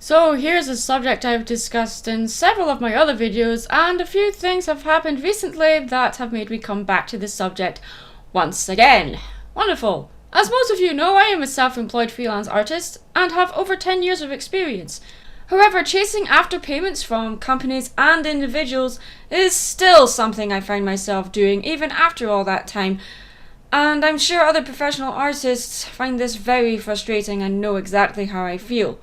So here's a subject I've discussed in several of my other videos, and a few things have happened recently that have made me come back to this subject once again. Wonderful! As most of you know, I am a self-employed freelance artist and have over 10 years of experience. However, chasing after payments from companies and individuals is still something I find myself doing even after all that time, and I'm sure other professional artists find this very frustrating and know exactly how I feel.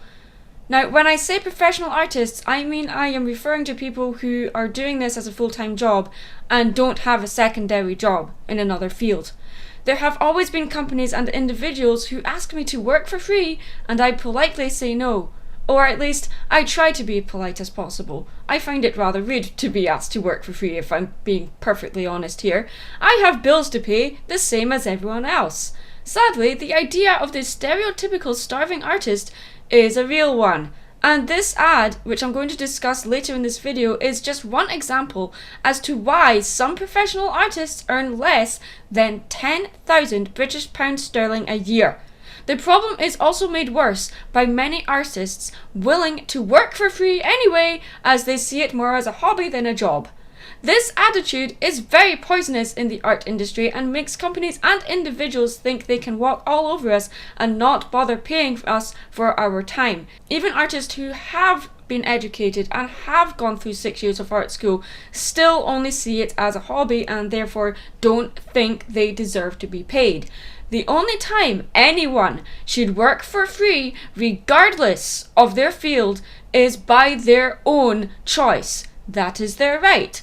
Now, when I say professional artists, I mean I am referring to people who are doing this as a full-time job and don't have a secondary job in another field. There have always been companies and individuals who ask me to work for free, and I politely say no. Or at least, I try to be polite as possible. I find it rather rude to be asked to work for free, if I'm being perfectly honest here. I have bills to pay, the same as everyone else. Sadly, the idea of the stereotypical starving artist is a real one. And this ad, which I'm going to discuss later in this video, is just one example as to why some professional artists earn less than 10,000 British pounds sterling a year. The problem is also made worse by many artists willing to work for free anyway, as they see it more as a hobby than a job. This attitude is very poisonous in the art industry and makes companies and individuals think they can walk all over us and not bother paying us for our time. Even artists who have been educated and have gone through 6 years of art school still only see it as a hobby and therefore don't think they deserve to be paid. The only time anyone should work for free, regardless of their field, is by their own choice. That is their right.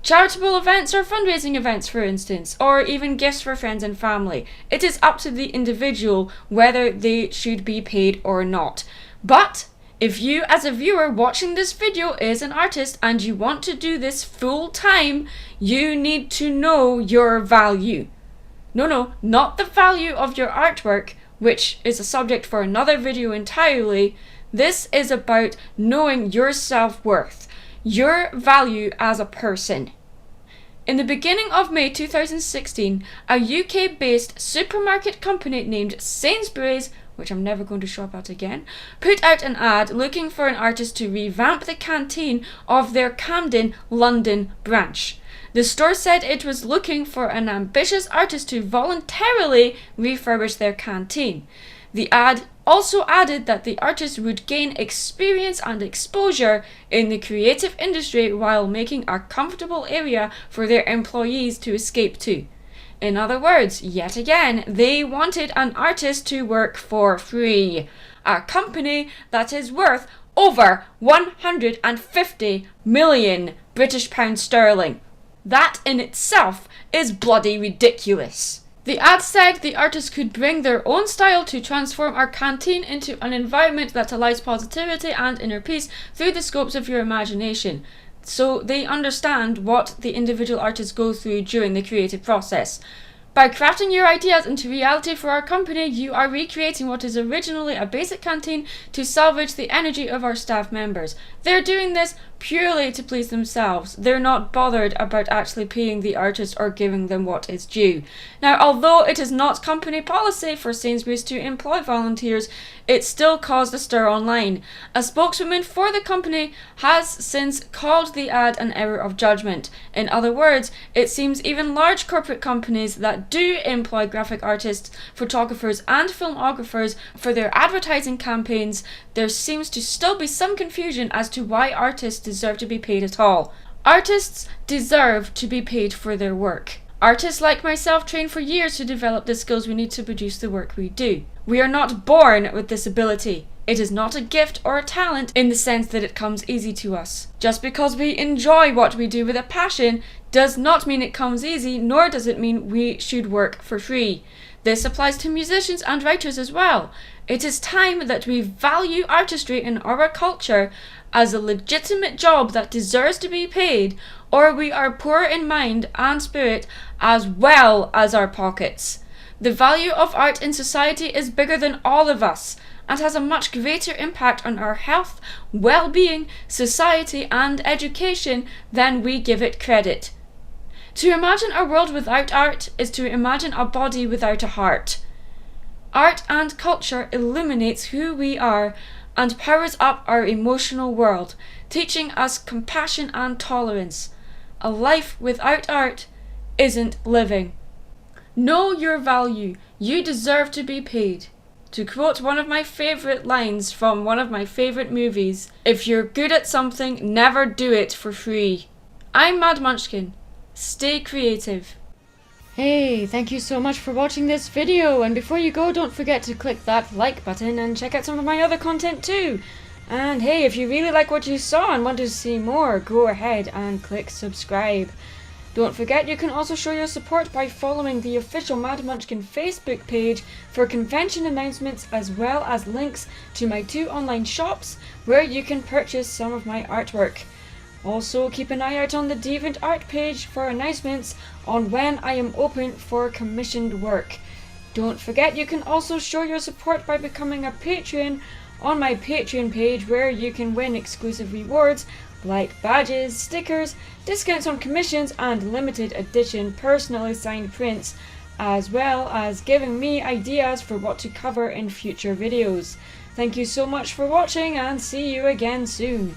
Charitable events or fundraising events, for instance, or even gifts for friends and family. It is up to the individual whether they should be paid or not. But if you as a viewer watching this video is an artist and you want to do this full time, you need to know your value. No, not the value of your artwork, which is a subject for another video entirely. This is about knowing your self-worth, your value as a person. In the beginning of May 2016, a UK-based supermarket company named Sainsbury's, which I'm never going to shop at again, put out an ad looking for an artist to revamp the canteen of their Camden, London branch. The store said it was looking for an ambitious artist to voluntarily refurbish their canteen. The ad also added that the artist would gain experience and exposure in the creative industry while making a comfortable area for their employees to escape to. In other words, yet again, they wanted an artist to work for free. A company that is worth over 150 million British pounds sterling. That in itself is bloody ridiculous. The ad said the artist could bring their own style to transform our canteen into an environment that allows positivity and inner peace through the scopes of your imagination. So they understand what the individual artists go through during the creative process. By crafting your ideas into reality for our company, you are recreating what is originally a basic canteen to salvage the energy of our staff members. They're doing this purely to please themselves. They're not bothered about actually paying the artist or giving them what is due. Now, although it is not company policy for Sainsbury's to employ volunteers, it still caused a stir online. A spokeswoman for the company has since called the ad an error of judgment. In other words, it seems even large corporate companies that do employ graphic artists, photographers and filmographers for their advertising campaigns, there seems to still be some confusion as to why artists deserve to be paid at all. Artists deserve to be paid for their work. Artists like myself train for years to develop the skills we need to produce the work we do. We are not born with this ability. It is not a gift or a talent in the sense that it comes easy to us. Just because we enjoy what we do with a passion does not mean it comes easy, nor does it mean we should work for free. This applies to musicians and writers as well. It is time that we value artistry in our culture as a legitimate job that deserves to be paid, or we are poor in mind and spirit as well as our pockets. The value of art in society is bigger than all of us and has a much greater impact on our health, well-being, society and education than we give it credit. To imagine a world without art is to imagine a body without a heart. Art and culture illuminates who we are and powers up our emotional world, teaching us compassion and tolerance. A life without art isn't living. Know your value. You deserve to be paid. To quote one of my favourite lines from one of my favourite movies, if you're good at something, never do it for free. I'm Mad Munchkin. Stay creative. Hey, thank you so much for watching this video, and before you go, don't forget to click that like button and check out some of my other content too. And hey, if you really like what you saw and want to see more, go ahead and click subscribe. Don't forget you can also show your support by following the official Mad Munchkin Facebook page for convention announcements, as well as links to my 2 online shops where you can purchase some of my artwork. Also, keep an eye out on the DeviantArt page for announcements on when I am open for commissioned work. Don't forget you can also show your support by becoming a Patreon on my Patreon page, where you can win exclusive rewards like badges, stickers, discounts on commissions, and limited edition personally signed prints, as well as giving me ideas for what to cover in future videos. Thank you so much for watching, and see you again soon.